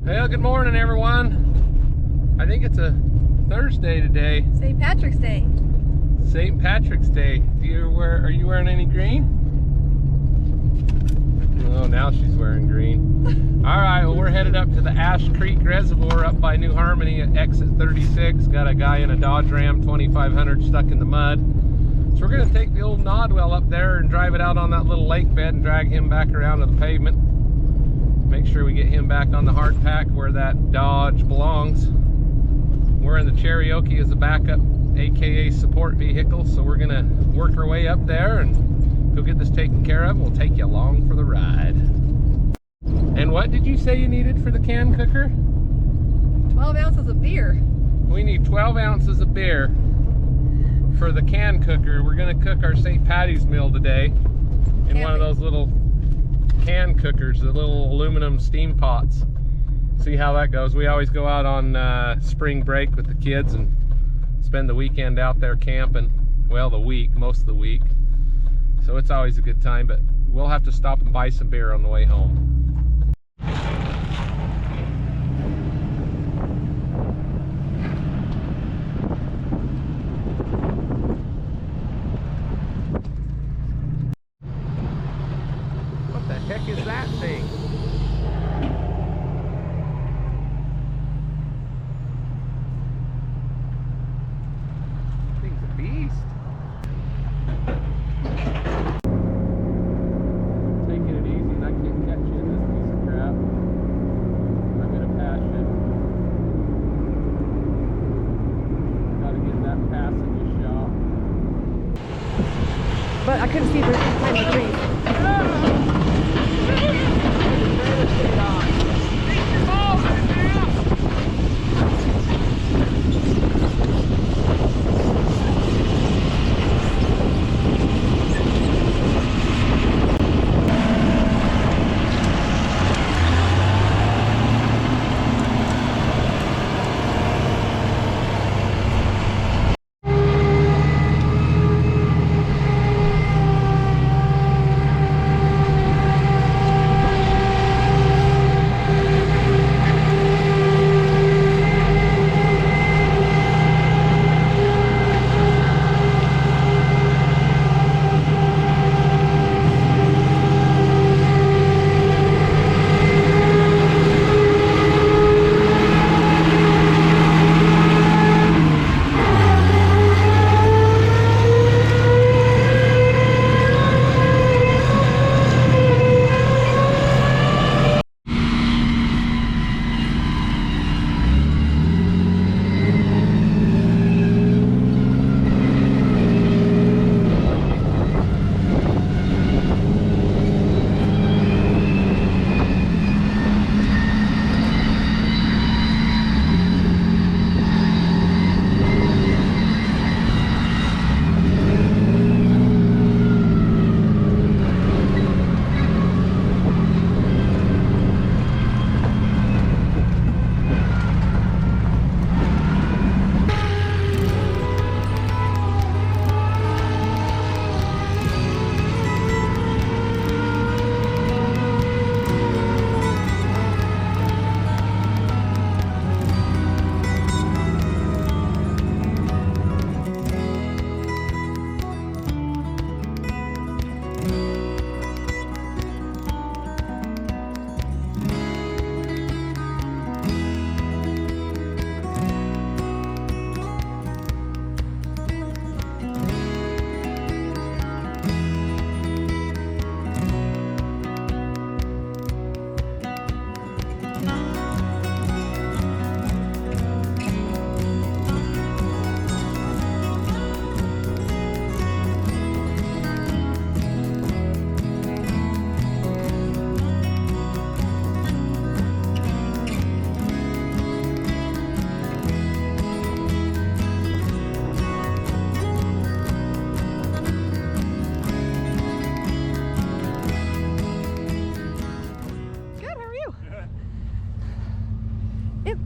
Well, good morning, everyone. I think it's a Thursday today. St. Patrick's Day. St. Patrick's Day. Are you wearing any green? Oh, now she's wearing green. All right, well, we're headed up to the Ash Creek Reservoir up by New Harmony at exit 36. Got a guy in a Dodge Ram 2500 stuck in the mud. So we're gonna take the old Nodwell up there and drive it out on that little lake bed and drag him back around to the pavement. Make sure we get him back on the hard pack where that Dodge belongs. We're in the Cherokee as a backup, aka support vehicle, so we're gonna work our way up there and go get this taken care of. We'll take you along for the ride. And what did you say you needed for the can cooker? 12 ounces of beer. We need 12 ounces of beer for the can cooker. We're gonna cook our St. Patty's meal today in one of those little can cookers, the little aluminum steam pots. See how that goes. We always go out on spring break with the kids and spend the weekend out there camping. Well, most of the week. So it's always a good time, but we'll have to stop and buy some beer on the way home. What the heck is that thing? Thing's a beast. Taking it easy, and I can't catch you in this piece of crap. I'm gonna pass you. Gotta get that passing shot. But I couldn't see the time to breathe.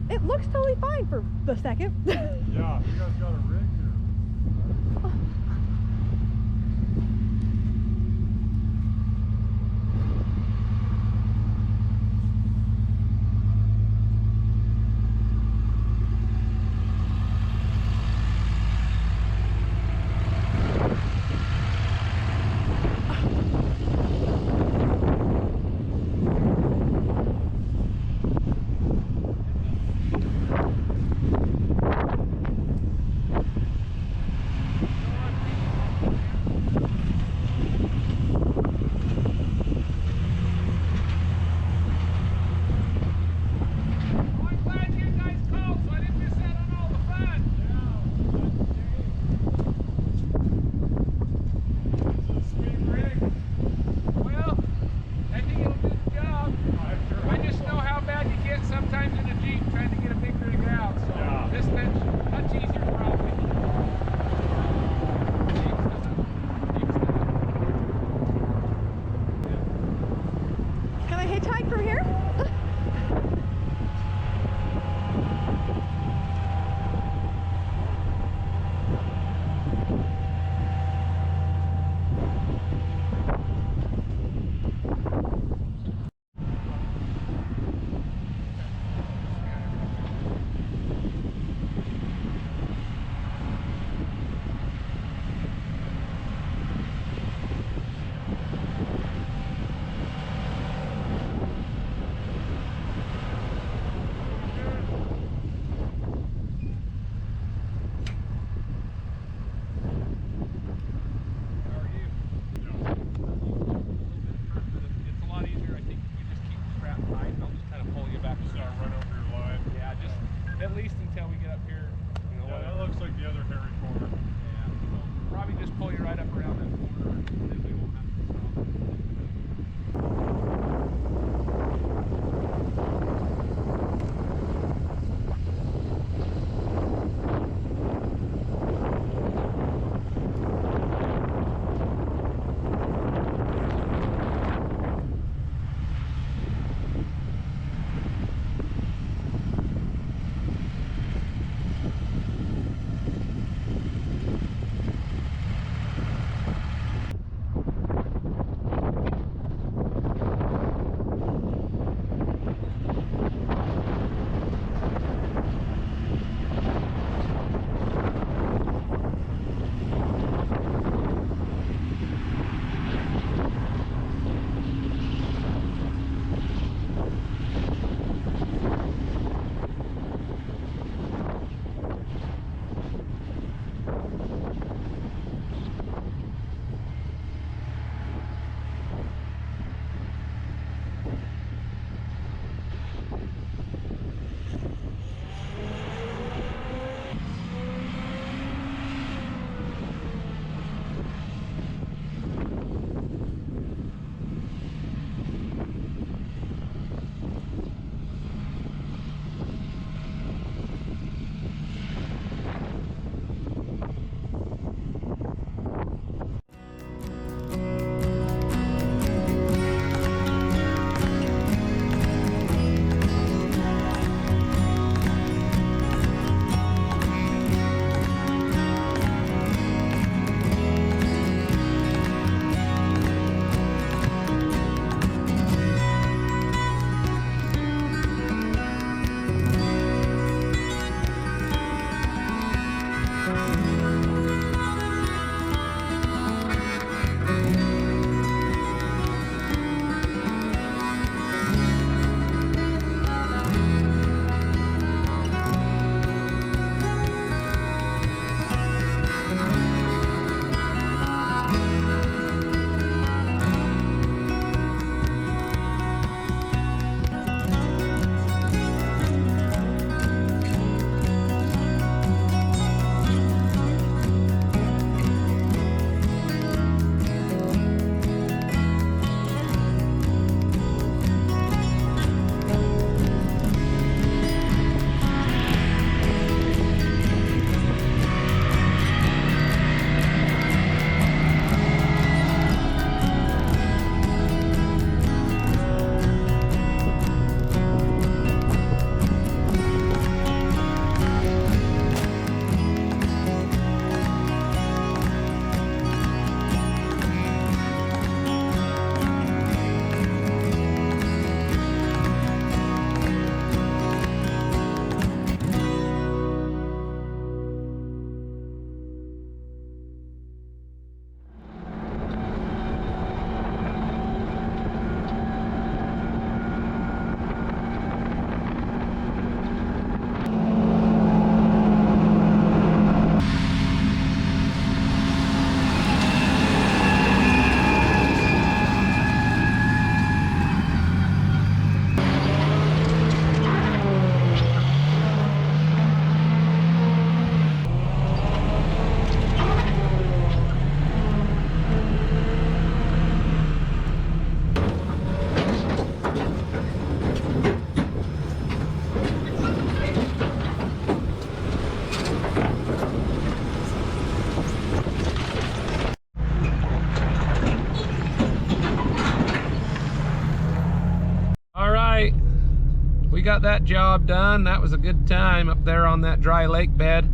It looks totally fine for the second. Yeah, you guys got a rig here. Then we won't have to stop. got that job done. That was a good time up there on that dry lake bed.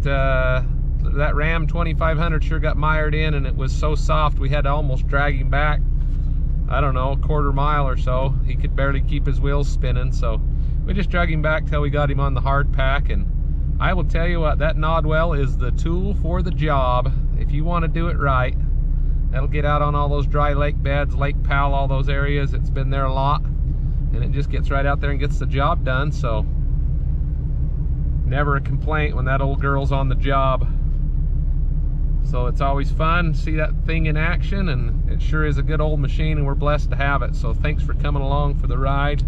That Ram 2500 sure got mired in, and it was so soft we had to almost drag him back, I don't know, a quarter mile or so. He could barely keep his wheels spinning, so we just drug him back till we got him on the hard pack. And I will tell you what, that Nodwell is the tool for the job if you want to do it right. That'll get out on all those dry lake beds, Lake Powell, all those areas. It's been there a lot, and it just gets right out there and gets the job done. So never a complaint when that old girl's on the job. So it's always fun to see that thing in action, and it sure is a good old machine, and we're blessed to have it. So thanks for coming along for the ride.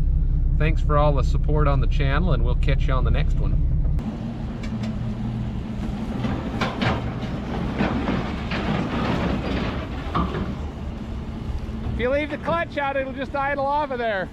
Thanks for all the support on the channel, and we'll catch you on the next one. If you leave the clutch out, it'll just idle off of there.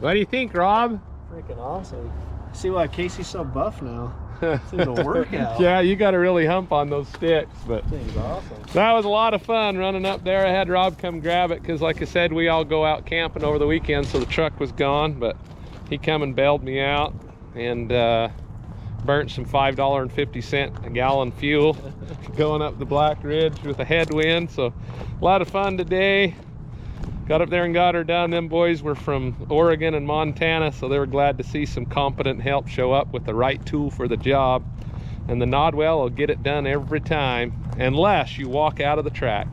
What do you think, Rob? Freaking awesome. See why Casey's so buff now. It's a workout. Yeah, you got to really hump on those sticks, but Thing's awesome. that was a lot of fun running up there. I had Rob come grab it because, like I said, we all go out camping over the weekend, so the truck was gone, but he come and bailed me out and burnt some $5.50 a gallon fuel going up the Black Ridge with a headwind. So a lot of fun today. Got up there and got her done. Them boys were from Oregon and Montana, so they were glad to see some competent help show up with the right tool for the job. And the Nodwell will get it done every time, unless you walk out of the track.